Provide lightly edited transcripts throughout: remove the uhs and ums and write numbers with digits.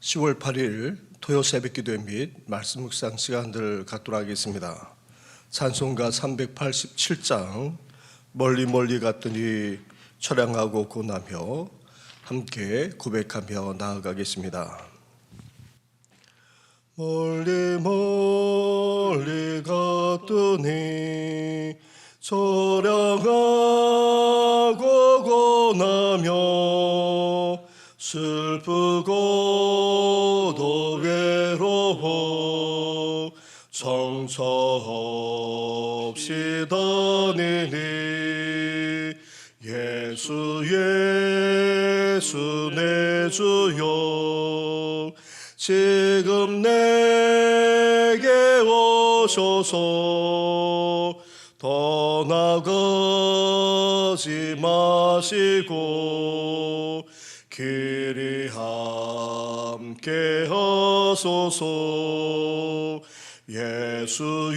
10월 8일 토요 새벽기도 및 말씀 묵상 시간들을 갖도록 하겠습니다. 찬송가 387장 멀리 멀리 갔더니 철양하고 고나며 함께 고백하며 나아가겠습니다. 멀리 멀리 갔더니 철양하고 고나며 슬프고도 외로워 정처 없이 다니니 예수 예수 내 주여 지금 내게 오셔서 떠나가지 마시고 길이 함께 하소서. 예수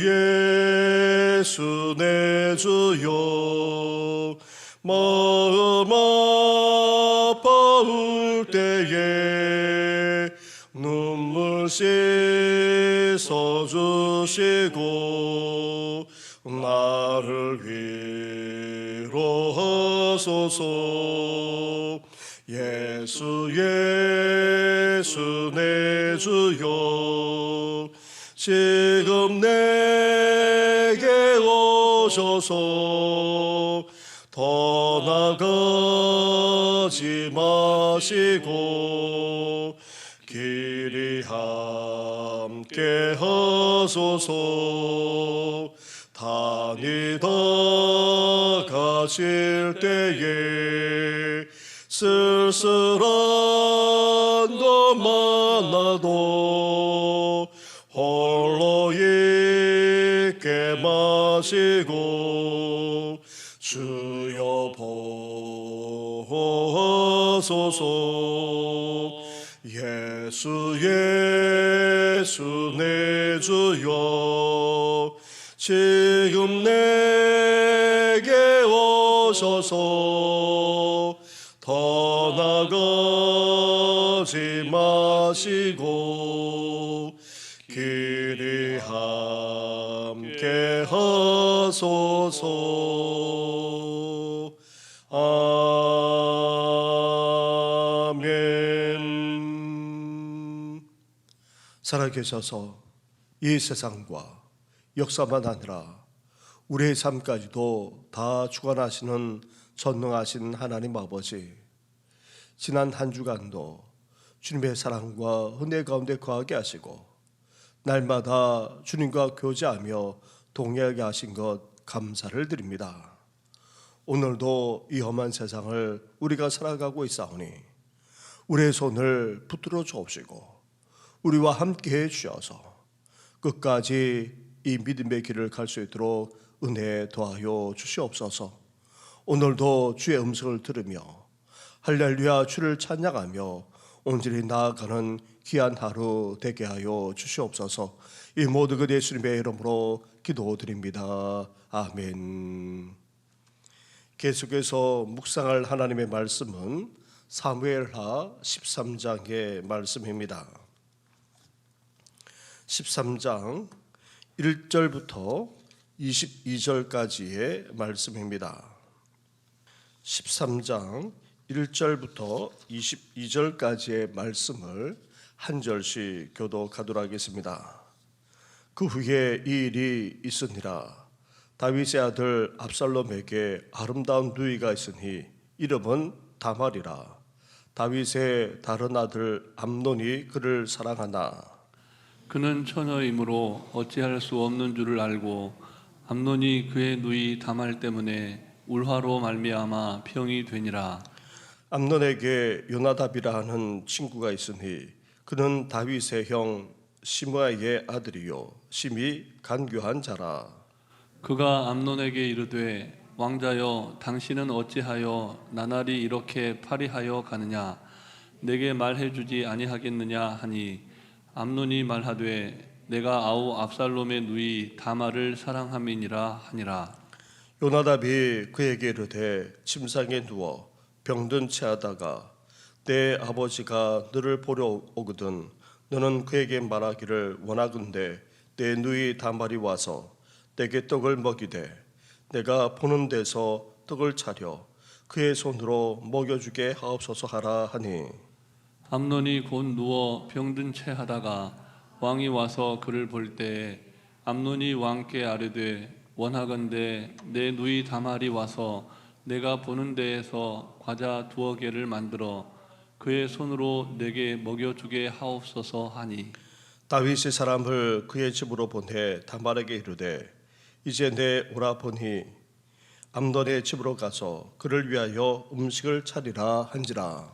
예수 내 주여 마음 아파올 때에 눈물 씻어 주시고 나를 위로하소서. 예수 예수 내 주여 지금 내게 오셔서 떠나가지 마시고 길이 함께 하소서. 다니다 가실 때에 쓸쓸한 것 많아도 홀로 있게 마시고 주여 보호하소서. 예수 예수 내 주여 지금 내게 오셔서 떠나가지 마시고 길이 함께 하소서. 아멘. 살아계셔서 이 세상과 역사만 아니라 우리의 삶까지도 다 주관하시는 전능하신 하나님 아버지, 지난 한 주간도 주님의 사랑과 은혜 가운데 거하게 하시고 날마다 주님과 교제하며 동행하게 하신 것 감사를 드립니다. 오늘도 이 험한 세상을 우리가 살아가고 있사오니 우리의 손을 붙들어 주옵시고 우리와 함께 해 주셔서 끝까지 이 믿음의 길을 갈 수 있도록 은혜 더하여 주시옵소서. 오늘도 주의 음성을 들으며 할렐루야 주를 찬양하며 온전히 나아가는 귀한 하루 되게 하여 주시옵소서. 이 모든 것 예수님의 이름으로 기도드립니다. 아멘. 계속해서 묵상할 하나님의 말씀은 사무엘하 13장의 말씀입니다. 13장 1절부터 22절까지의 말씀입니다. 13장 1절부터 22절까지의 말씀을 한 절씩 교독하도록 하겠습니다. 그 후에 이 일이 있으니라. 다윗의 아들 압살롬에게 아름다운 누이가 있으니 이름은 다말이라. 다윗의 다른 아들 암논이 그를 사랑하나 그는 처녀이므로 어찌할 수 없는 줄을 알고 암논이 그의 누이 다말 때문에 울화로 말미암아 병이 되니라. 암논에게 요나답이라 하는 친구가 있으니 그는 다윗의 형 시므아의 아들이요 심히 간교한 자라. 그가 암논에게 이르되 왕자여 당신은 어찌하여 나날이 이렇게 파리하여 가느냐 내게 말해주지 아니하겠느냐 하니 암논이 말하되 내가 아우 압살롬의 누이 다말을 사랑함이니라 하니라. 요나답이 그에게 이르되 침상에 누워 병든 채하다가 내 아버지가 너를 보러 오거든 너는 그에게 말하기를 원하건대 내 누이 다말이 와서 내게 떡을 먹이되 내가 보는 데서 떡을 차려 그의 손으로 먹여주게 하옵소서 하라 하니 암논이 곧 누워 병든 채 하다가 왕이 와서 그를 볼 때에 암논이 왕께 아뢰되 원하건대 내 누이 다말이 와서 내가 보는 데에서 과자 2개를 만들어 그의 손으로 내게 먹여주게 하옵소서 하니 다윗이 사람을 그의 집으로 보내 다말에게 이르되 이제 내 오라버니 암논의 집으로 가서 그를 위하여 음식을 차리라 한지라.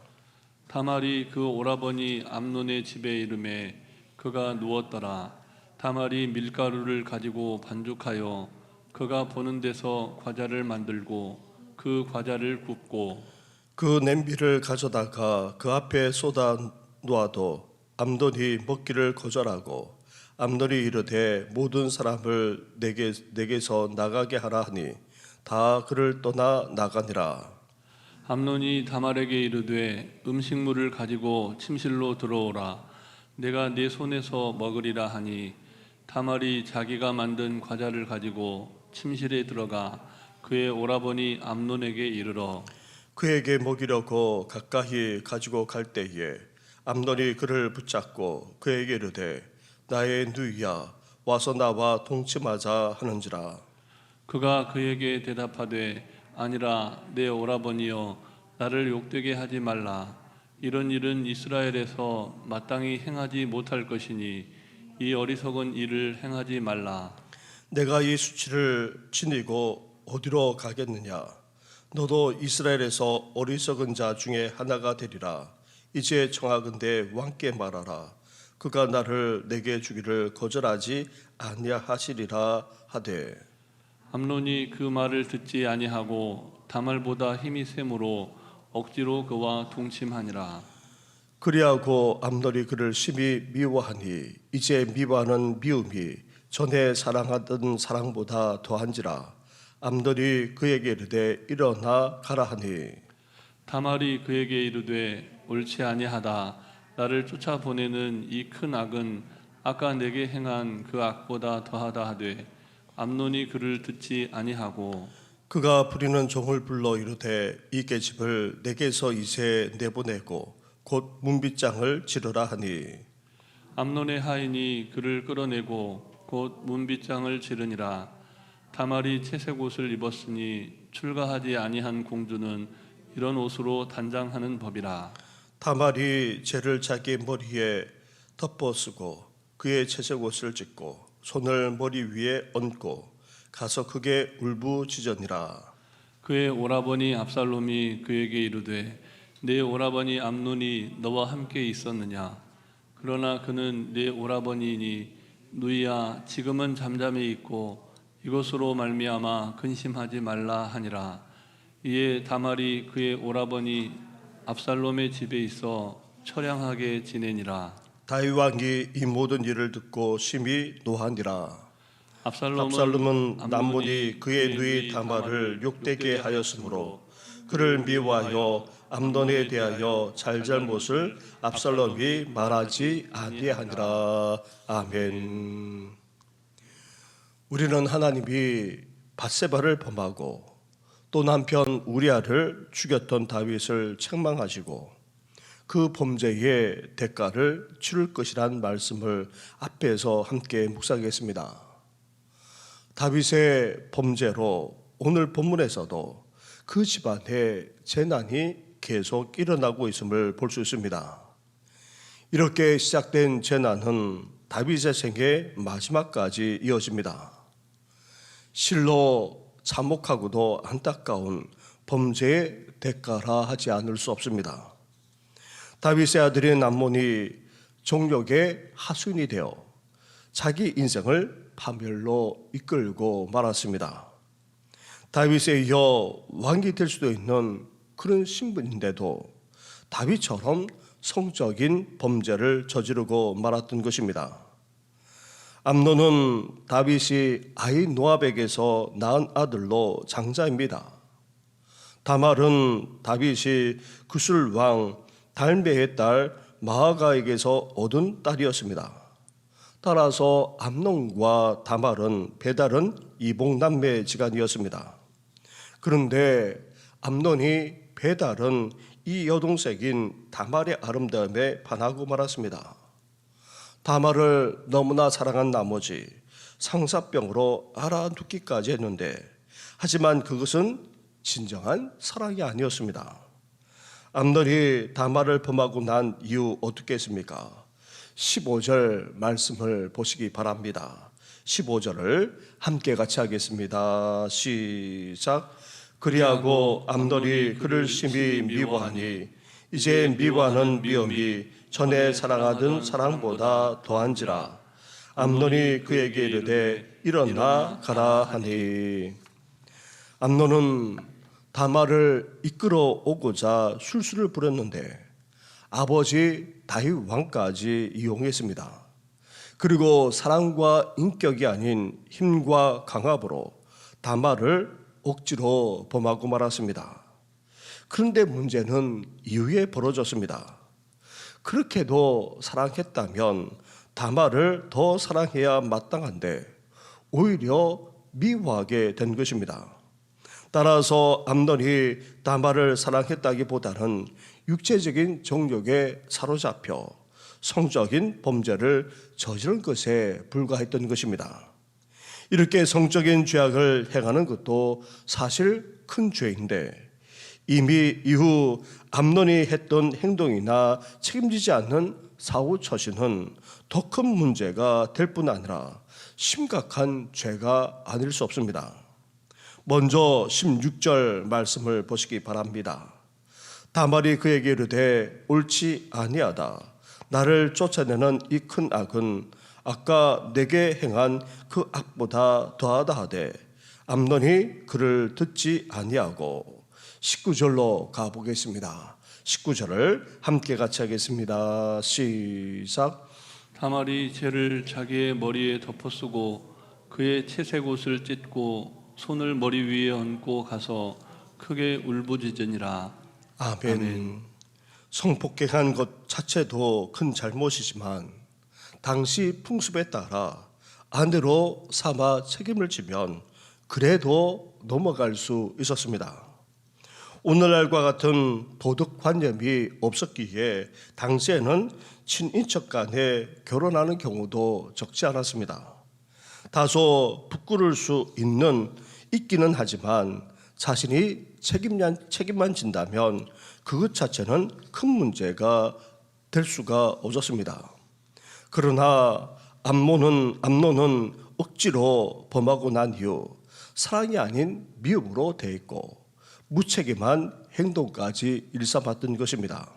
다말이 그 오라버니 암논의 집에 이르매 그가 누웠더라. 다말이 밀가루를 가지고 반죽하여 그가 보는 데서 과자를 만들고 그 과자를 굽고 그 냄비를 가져다가 그 앞에 쏟아 놓아도 암논이 먹기를 거절하고 암논이 이르되 모든 사람을 내게서 나가게 하라 하니 다 그를 떠나 나가니라. 암논이 다말에게 이르되 음식물을 가지고 침실로 들어오라. 내가 네 손에서 먹으리라 하니 다말이 자기가 만든 과자를 가지고 침실에 들어가 그의 오라버니 암논에게 이르러 그에게 먹이려고 가까이 가지고 갈 때에 암논이 그를 붙잡고 그에게 이르되 나의 누이야 와서 나와 동침하자 하는지라. 그가 그에게 대답하되 아니라 내 오라버니여 나를 욕되게 하지 말라. 이런 일은 이스라엘에서 마땅히 행하지 못할 것이니 이 어리석은 일을 행하지 말라. 내가 이 수치를 지니고 어디로 가겠느냐? 너도 이스라엘에서 어리석은 자 중에 하나가 되리라. 이제 청하건대 왕께 말하라. 그가 나를 내게 주기를 거절하지 아니하시리라 하되 암논이 그 말을 듣지 아니하고 다말보다 힘이 세므로 억지로 그와 동침하니라. 그리하고 암논이 그를 심히 미워하니 이제 미워하는 미움이 전에 사랑하던 사랑보다 더한지라. 암논이 그에게 이르되 일어나 가라 하니 다말이 그에게 이르되 옳지 아니하다. 나를 쫓아보내는 이 큰 악은 아까 내게 행한 그 악보다 더하다 하되 암논이 그를 듣지 아니하고 그가 부리는 종을 불러 이르되 이 계집을 내게서 이제 내보내고 곧 문빗장을 지르라 하니 암논의 하인이 그를 끌어내고 곧 문빗장을 지르니라. 다말이 채색 옷을 입었으니 출가하지 아니한 공주는 이런 옷으로 단장하는 법이라. 다말이 재를 자기 머리에 덮어쓰고 그의 채색 옷을 찢고 손을 머리 위에 얹고 가서 크게 울부짖으니라. 그의 오라버니 압살롬이 그에게 이르되 내 오라버니 암논이 너와 함께 있었느냐? 그러나 그는 내 오라버니니 누이야 지금은 잠잠히 있고 이것으로 말미암아 근심하지 말라 하니라. 이에 다말이 그의 오라버니 압살롬의 집에 있어 처량하게 지내니라. 다윗 왕이 이 모든 일을 듣고 심히 노하니라. 압살롬은 남문이 그의 누이 다말을 욕되게 하였으므로 그를 미워하여 암논에 대하여 잘잘못을 압살롬이 말하지 아니하니라. 아멘. 우리는 하나님이 밧세바를 범하고 또 남편 우리아를 죽였던 다윗을 책망하시고 그 범죄의 대가를 치를 것이란 말씀을 앞에서 함께 묵상했습니다. 다윗의 범죄로 오늘 본문에서도 그 집안에 재난이 계속 일어나고 있음을 볼 수 있습니다. 이렇게 시작된 재난은 다윗의 생애 마지막까지 이어집니다. 실로 참혹하고도 안타까운 범죄의 대가라 하지 않을 수 없습니다. 다윗의 아들인 암논이 종력의 하수인이 되어 자기 인생을 파멸로 이끌고 말았습니다. 다윗에 이어 왕이 될 수도 있는 그런 신분인데도 다윗처럼 성적인 범죄를 저지르고 말았던 것입니다. 암논은 다윗이 아히노압에게서 낳은 아들로 장자입니다. 다말은 다윗이 구술 왕 달메의 딸 마아가에게서 얻은 딸이었습니다. 따라서 암논과 다말은 배달은 이복남매 지간이었습니다. 그런데 암논이 배달은 이 여동생인 다말의 아름다움에 반하고 말았습니다. 다말을 너무나 사랑한 나머지 상사병으로 알아눕기까지 했는데, 하지만 그것은 진정한 사랑이 아니었습니다. 암논이 다말을 범하고 난 이후 어떻게 했습니까? 15절 말씀을 보시기 바랍니다. 15절을 함께 같이 하겠습니다. 시작. 그리하고 암논이 그를 심히 미워하니 이제 미워하는 미움이 전에 사랑하던 사랑보다 더한지라. 암논이 그에게 이르되 일어나 가라 하니. 암논은 다말을 이끌어 오고자 술수를 부렸는데 아버지 다윗 왕까지 이용했습니다. 그리고 사랑과 인격이 아닌 힘과 강압으로 다말을 억지로 범하고 말았습니다. 그런데 문제는 이후에 벌어졌습니다. 그렇게도 사랑했다면 다말을 더 사랑해야 마땅한데 오히려 미워하게 된 것입니다. 따라서 암논이 다말을 사랑했다기보다는 육체적인 정욕에 사로잡혀 성적인 범죄를 저지른 것에 불과했던 것입니다. 이렇게 성적인 죄악을 행하는 것도 사실 큰 죄인데, 이미 이후 암논이 했던 행동이나 책임지지 않는 사후 처신은 더 큰 문제가 될 뿐 아니라 심각한 죄가 아닐 수 없습니다. 먼저 16절 말씀을 보시기 바랍니다. 다말이 그에게 이르되 옳지 아니하다. 나를 쫓아내는 이 큰 악은 아까 내게 행한 그 악보다 더하다 하되 암논이 그를 듣지 아니하고. 19절로 가보겠습니다. 19절을 함께 같이 하겠습니다. 시작. 다말이 죄를 자기의 머리에 덮어쓰고 그의 채색 옷을 찢고 손을 머리 위에 얹고 가서 크게 울부짖으니라. 아멘. 성폭행한 것 자체도 큰 잘못이지만 당시 풍습에 따라 아내로 삼아 책임을 지면 그래도 넘어갈 수 있었습니다. 오늘날과 같은 도덕관념이 없었기에 당시에는 친인척 간에 결혼하는 경우도 적지 않았습니다. 다소 부끄러울 수 있기는 하지만 자신이 책임만 진다면 그것 자체는 큰 문제가 될 수가 없었습니다. 그러나 암논은 억지로 범하고 난 이후 사랑이 아닌 미움으로 대했고 무책임한 행동까지 일삼았던 것입니다.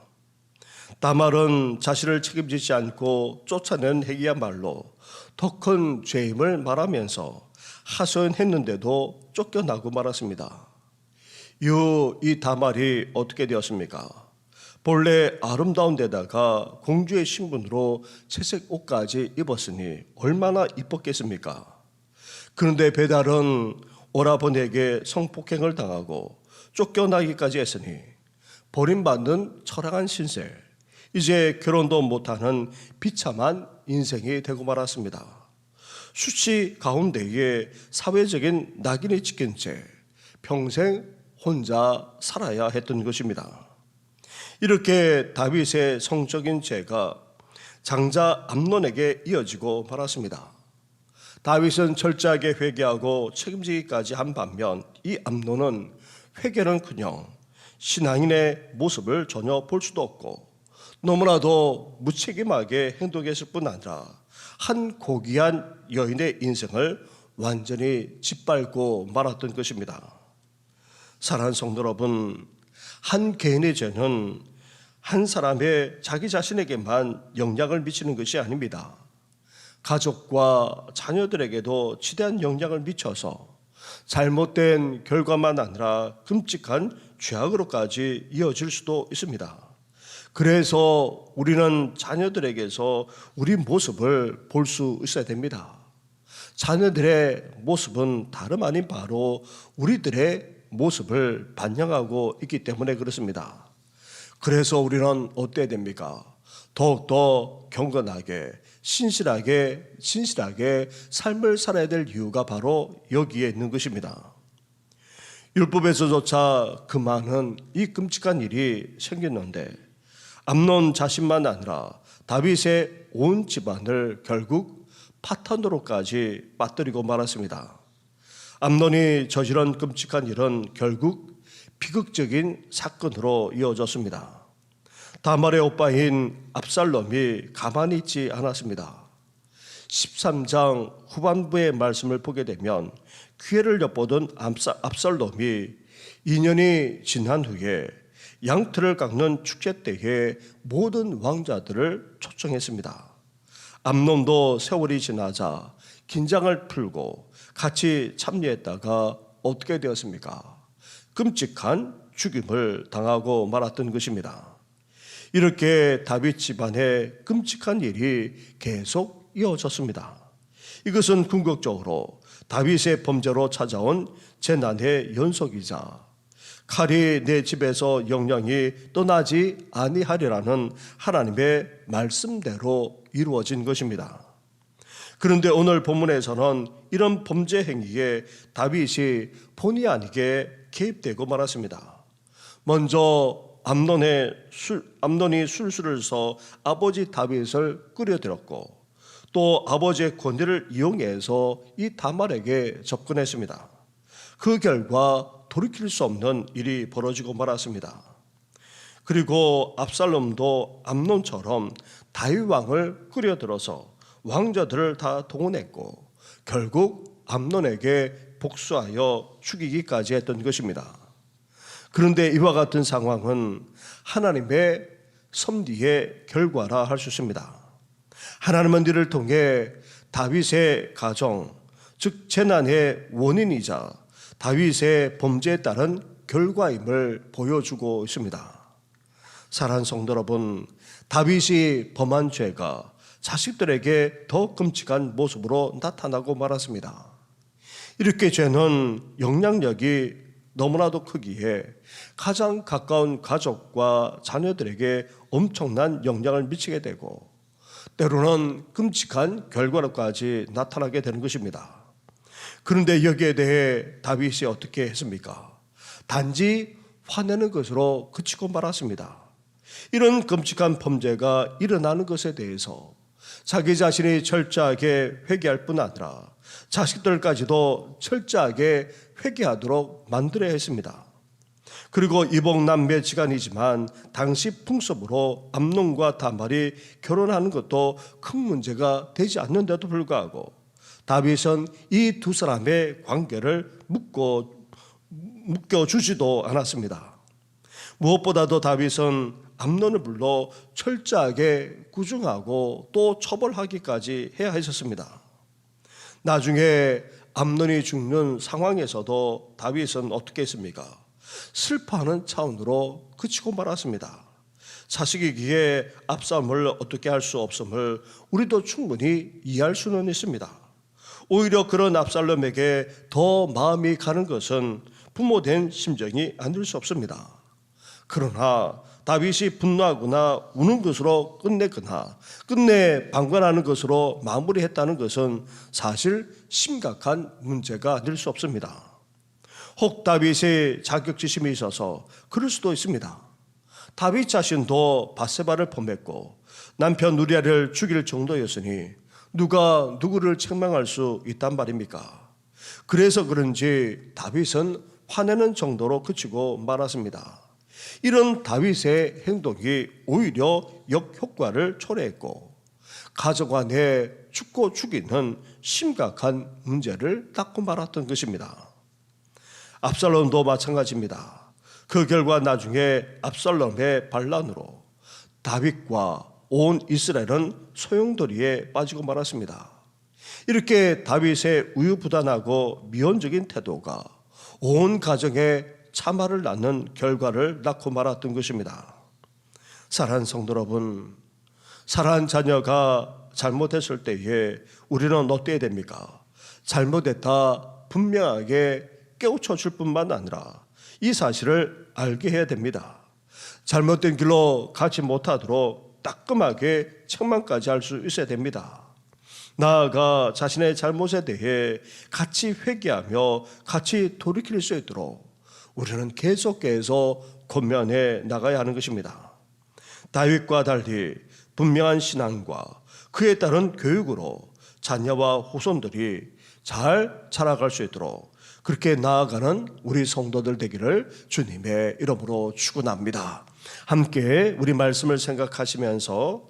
다말은 자신을 책임지지 않고 쫓아낸 행위야말로 더 큰 죄임을 말하면서 하소연했는데도 쫓겨나고 말았습니다. 이후 이 다말이 어떻게 되었습니까? 본래 아름다운 데다가 공주의 신분으로 채색 옷까지 입었으니 얼마나 이뻤겠습니까? 그런데 배달은 오라버니에게 성폭행을 당하고 쫓겨나기까지 했으니 버림받는 처량한 신세, 이제 결혼도 못하는 비참한 인생이 되고 말았습니다. 수치 가운데에 사회적인 낙인이 찍힌 채 평생 혼자 살아야 했던 것입니다. 이렇게 다윗의 성적인 죄가 장자 암논에게 이어지고 말았습니다. 다윗은 철저하게 회개하고 책임지기까지 한 반면 이 암논은 회개는커녕 신앙인의 모습을 전혀 볼 수도 없고 너무나도 무책임하게 행동했을 뿐 아니라 한 고귀한 여인의 인생을 완전히 짓밟고 말았던 것입니다. 사랑하는 성도 여러분, 한 개인의 죄는 한 사람의 자기 자신에게만 영향을 미치는 것이 아닙니다. 가족과 자녀들에게도 지대한 영향을 미쳐서 잘못된 결과만 아니라 끔찍한 죄악으로까지 이어질 수도 있습니다. 그래서 우리는 자녀들에게서 우리 모습을 볼 수 있어야 됩니다. 자녀들의 모습은 다름 아닌 바로 우리들의 모습을 반영하고 있기 때문에 그렇습니다. 그래서 우리는 어때야 됩니까? 더욱더 경건하게 진실하게 삶을 살아야 될 이유가 바로 여기에 있는 것입니다. 율법에서조차 그 많은 이 끔찍한 일이 생겼는데 암논 자신만 아니라 다윗의 온 집안을 결국 파탄으로까지 빠뜨리고 말았습니다. 암논이 저지른 끔찍한 일은 결국 비극적인 사건으로 이어졌습니다. 다말의 오빠인 압살롬이 가만히 있지 않았습니다. 13장 후반부의 말씀을 보게 되면 기회를 엿보던 압살롬이 2년이 지난 후에 양털을 깎는 축제 때에 모든 왕자들을 초청했습니다. 암논도 세월이 지나자 긴장을 풀고 같이 참여했다가 어떻게 되었습니까? 끔찍한 죽임을 당하고 말았던 것입니다. 이렇게 다윗 집안에 끔찍한 일이 계속 이어졌습니다. 이것은 궁극적으로 다윗의 범죄로 찾아온 재난의 연속이자 칼이 내 집에서 영영이 떠나지 아니하리라는 하나님의 말씀대로 이루어진 것입니다. 그런데 오늘 본문에서는 이런 범죄 행위에 다윗이 본의 아니게 개입되고 말았습니다. 먼저 암논이 술수를 서 아버지 다윗을 끌어들였고 또 아버지의 권위를 이용해서 이 다말에게 접근했습니다. 그 결과 돌이킬 수 없는 일이 벌어지고 말았습니다. 그리고 압살롬도 암논처럼 다윗 왕을 끌어들여서 왕자들을 다 동원했고 결국 암논에게 복수하여 죽이기까지 했던 것입니다. 그런데 이와 같은 상황은 하나님의 섭리의 결과라 할 수 있습니다. 하나님은 이를 통해 다윗의 가정, 즉 재난의 원인이자 다윗의 범죄에 따른 결과임을 보여주고 있습니다. 사랑하는 성도 여러분, 다윗이 범한 죄가 자식들에게 더 끔찍한 모습으로 나타나고 말았습니다. 이렇게 죄는 영향력이 너무나도 크기에 가장 가까운 가족과 자녀들에게 엄청난 영향을 미치게 되고 때로는 끔찍한 결과로까지 나타나게 되는 것입니다. 그런데 여기에 대해 다윗이 어떻게 했습니까? 단지 화내는 것으로 그치고 말았습니다. 이런 끔찍한 범죄가 일어나는 것에 대해서 자기 자신이 철저하게 회개할 뿐 아니라 자식들까지도 철저하게 회개하도록 만들어야 했습니다. 그리고 이복남매지간이지만 당시 풍습으로 암논과 다말이 결혼하는 것도 큰 문제가 되지 않는데도 불구하고 다윗은 이 두 사람의 관계를 묶어주지도 않았습니다. 무엇보다도 다윗은 암논을 불러 철저하게 구중하고 또 처벌하기까지 해야 했었습니다. 나중에 암논이 죽는 상황에서도 다윗은 어떻게 했습니까? 슬퍼하는 차원으로 그치고 말았습니다. 자식이기에 압살롬을 어떻게 할 수 없음을 우리도 충분히 이해할 수는 있습니다. 오히려 그런 압살롬에게 더 마음이 가는 것은 부모된 심정이 아닐 수 없습니다. 그러나 다윗이 분노하거나 우는 것으로 끝내거나 끝내 방관하는 것으로 마무리했다는 것은 사실 심각한 문제가 아닐 수 없습니다. 혹 다윗의 자격지심이 있어서 그럴 수도 있습니다. 다윗 자신도 밧세바를 범했고 남편 우리아를 죽일 정도였으니 누가 누구를 책망할 수 있단 말입니까? 그래서 그런지 다윗은 화내는 정도로 그치고 말았습니다. 이런 다윗의 행동이 오히려 역효과를 초래했고 가족 안에 죽고 죽이는 심각한 문제를 닦고 말았던 것입니다. 압살롬도 마찬가지입니다. 그 결과 나중에 압살롬의 반란으로 다윗과 온 이스라엘은 소용돌이에 빠지고 말았습니다. 이렇게 다윗의 우유부단하고 미온적인 태도가 온 가정에 참화를 낳는 결과를 낳고 말았던 것입니다. 사랑하는 성도 여러분, 사랑하는 자녀가 잘못했을 때에 우리는 어때야 됩니까? 잘못했다 분명하게 깨우쳐 줄 뿐만 아니라 이 사실을 알게 해야 됩니다. 잘못된 길로 가지 못하도록 따끔하게 책망까지 할 수 있어야 됩니다. 나아가 자신의 잘못에 대해 같이 회개하며 같이 돌이킬 수 있도록 우리는 계속해서 권면해 나가야 하는 것입니다. 다윗과 달리 분명한 신앙과 그에 따른 교육으로 자녀와 후손들이 잘 자라갈 수 있도록 그렇게 나아가는 우리 성도들 되기를 주님의 이름으로 축원합니다. 함께 우리 말씀을 생각하시면서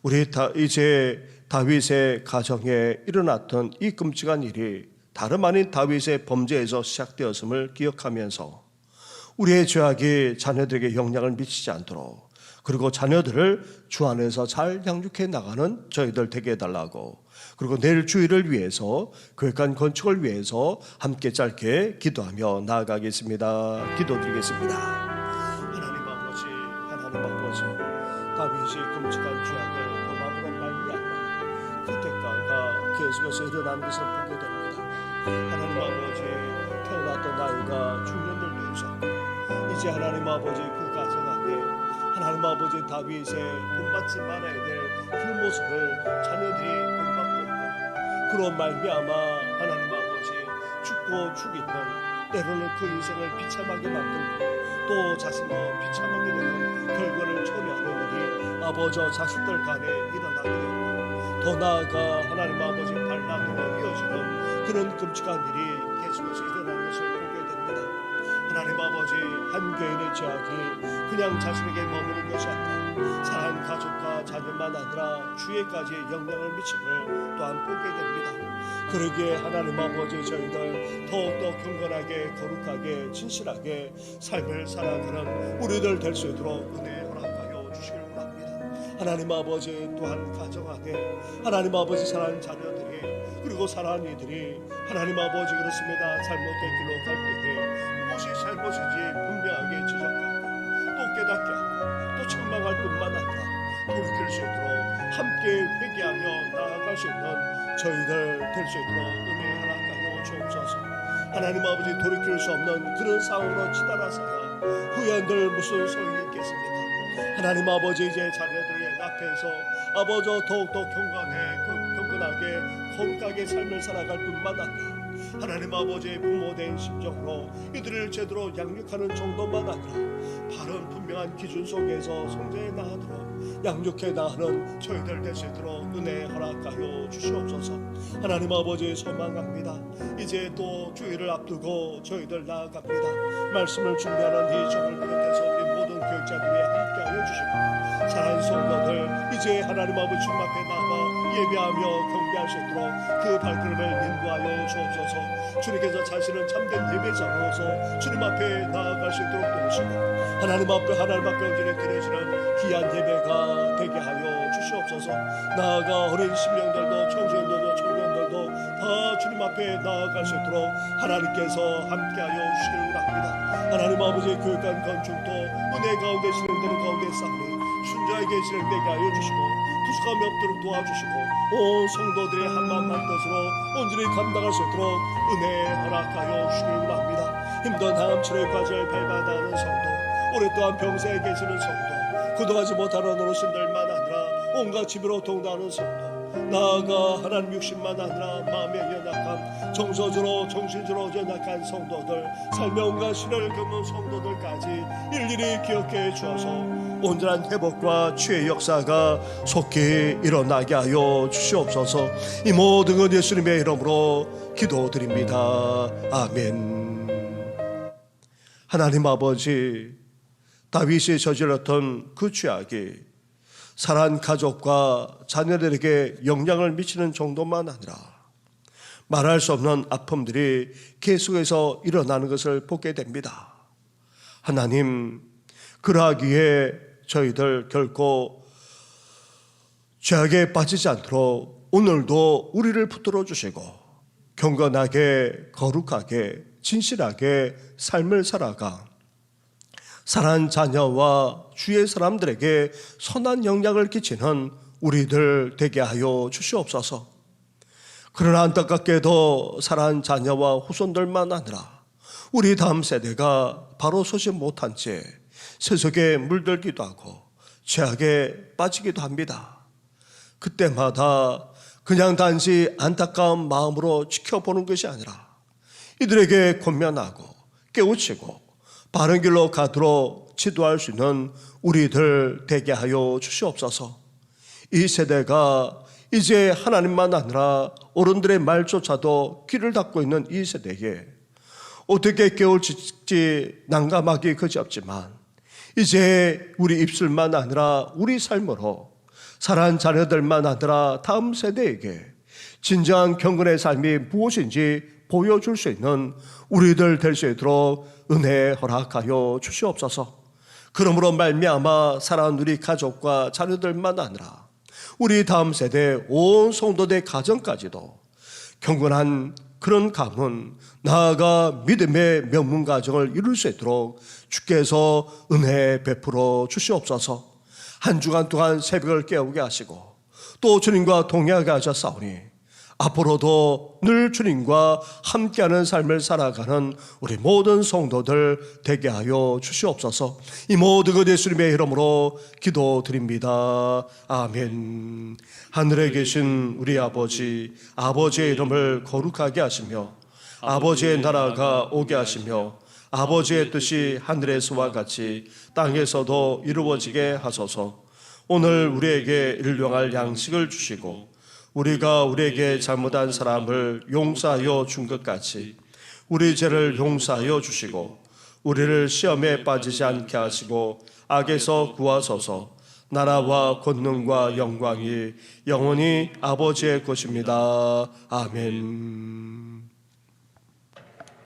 우리 이제 다윗의 가정에 일어났던 이 끔찍한 일이 다름 아닌 다윗의 범죄에서 시작되었음을 기억하면서 우리의 죄악이 자녀들에게 영향을 미치지 않도록 그리고 자녀들을 주 안에서 잘 양육해 나가는 저희들 되게 해달라고 그리고 내일 주일을 위해서 교회관 건축을 위해서 함께 짧게 기도하며 나아가겠습니다. 기도드리겠습니다. 하나님 아버지 다윗이 끔찍한 죄악을 범함으로 말미암아 그 대가가 계속해서 일어나는 것을 보게 됩니다. 하나님 아버지 태어났던 나이가 중년을 되셨고 이제 하나님 아버지 그 가정 안에 하나님 아버지 다윗의 본받지 말아야 될 그 모습을 자녀들이 본받고 있고 그런 말미암아 하나님 아버지 죽고 죽이는 때로는 그 인생을 비참하게 만들고 또 자신도 비참하게 되는 결과를 초래하는 일이 아버지 자식들 간에 일어나게 되고 더 나아가 하나님 아버지 반란으로 이어지는 그런 끔찍한 일이 계속해서 일어나는 것을 보게 됩니다. 하나님 아버지 한 교인의 죄악이 그냥 자신에게 머무는 것이 아니라 사랑하는 가족과 자녀만 아니라 주위에까지 영향을 미침을 또한 보게 됩니다. 그러기에 하나님 아버지 저희들 더욱더 경건하게 거룩하게 진실하게 삶을 살아가는 우리들 될 수 있도록 은혜 허락하여 주시길 원합니다. 하나님 아버지 또한 가정 안에 하나님 아버지 사랑하는 자녀들이 그리고 사랑하는 이들이 하나님 아버지 그렇습니다. 잘못된 길로 갈 때에 무엇이 잘못인지 분명하게 지적하고 또 깨닫게 하고 또 책망할 뿐만 아니라 돌이킬 수 있도록 함께 회개하며 나아갈 수 있는 저희들 될 수 있도록 은혜 허락하여 주옵소서. 하나님 아버지 돌이킬 수 없는 그런 상황으로 치달아서야 후회한들 무슨 소용이 있겠습니까? 하나님 아버지 이제 자녀들의 앞에서 아버지 더욱더 경건하게 거룩하게 삶을 살아갈 뿐만 아니라 하나님 아버지의 부모된 심정으로 이들을 제대로 양육하는 정도만 아니라 바른 분명한 기준 속에서 성장해 나가도록 양육해 나가는 저희들 될 수 있도록 은혜 허락하여 주시옵소서. 하나님 아버지 소망합니다. 이제 또 주일을 앞두고 저희들 나아갑니다. 말씀을 준비하는 이 종을 비롯해서 우리 모든 교육자들이 함께하여 주시고 사랑하는 성도들 이제 하나님 아버지 주님 앞에 나가 예배하며 경배할 수 있도록 그 발걸음을 인도하여 주옵소서. 주님께서 자신은 참된 예배자로서 주님 앞에 나아갈 수 있도록 도우시고 하나님 앞에 온전히 드려지는 귀한 예배가 되게 하여 주시옵소서. 나아가 어린 심령들도 청소년들도 청년들도 다 주님 앞에 나아갈 수 있도록 하나님께서 함께하여 주시길 원합니다. 하나님 아버지 교육관 건축도 은혜 가운데 진행되는 가운데 싸우니 순자에게 진행되게 하여 주시고 부족함이 없도록 도와주시고 온 성도들의 한마음 한뜻으로 온전히 감당할 수 있도록 은혜 허락하여 주시길 원합니다. 힘든 다음 치료의 과정을 밟아나가는 성도 오랫동안 병세에 계시는 성도 구도하지 못하는 어르신들만 아니라 온갖 집으로 동나는 성도 나아가 하나님 육신만 아니라 마음의 연약함 정서적으로 정신적으로 연약한 성도들 삶의 온갖 시련을 겪는 성도들까지 일일이 기억해 주어서 온전한 회복과 치유의 역사가 속히 일어나게 하여 주시옵소서. 이 모든 것 예수님의 이름으로 기도드립니다. 아멘. 하나님 아버지 다윗이 저질렀던 그 죄악이 사랑하는 가족과 자녀들에게 영향을 미치는 정도만 아니라 말할 수 없는 아픔들이 계속해서 일어나는 것을 보게 됩니다. 하나님 그러하기에 저희들 결코 죄악에 빠지지 않도록 오늘도 우리를 붙들어 주시고 경건하게 거룩하게 진실하게 삶을 살아가 사랑하는 자녀와 주의 사람들에게 선한 영향을 끼치는 우리들 되게 하여 주시옵소서. 그러나 안타깝게도 사랑하는 자녀와 후손들만 아니라 우리 다음 세대가 바로 서지 못한 채 세속에 물들기도 하고 죄악에 빠지기도 합니다. 그때마다 그냥 단지 안타까운 마음으로 지켜보는 것이 아니라 이들에게 권면하고 깨우치고 바른 길로 가도록 지도할 수 있는 우리들 되게 하여 주시옵소서. 이 세대가 이제 하나님만 아니라 어른들의 말조차도 귀를 닫고 있는 이 세대에 어떻게 깨울지 난감하기 그지없지만 이제 우리 입술만 아니라 우리 삶으로 사랑하는 자녀들만 아니라 다음 세대에게 진정한 경건의 삶이 무엇인지 보여줄 수 있는 우리들 될 수 있도록 은혜 허락하여 주시옵소서. 그러므로 말미암아 사랑하는 우리 가족과 자녀들만 아니라 우리 다음 세대 온 성도들 가정까지도 경건한 그런 가문, 나아가 믿음의 명문 가정을 이룰 수 있도록 주께서 은혜 베풀어 주시옵소서. 한 주간 동안 새벽을 깨우게 하시고 또 주님과 동행하게 하셨사오니 앞으로도 늘 주님과 함께하는 삶을 살아가는 우리 모든 성도들 되게 하여 주시옵소서. 이 모든 것 예수님의 이름으로 기도드립니다. 아멘. 하늘에 계신 우리 아버지, 아버지의 이름을 거룩하게 하시며 아버지의 나라가 오게 하시며 아버지의 뜻이 하늘에서와 같이 땅에서도 이루어지게 하소서. 오늘 우리에게 일용할 양식을 주시고 우리가 우리에게 잘못한 사람을 용서하여 준 것 같이 우리 죄를 용서하여 주시고 우리를 시험에 빠지지 않게 하시고 악에서 구하소서. 나라와 권능과 영광이 영원히 아버지의 것입니다. 아멘.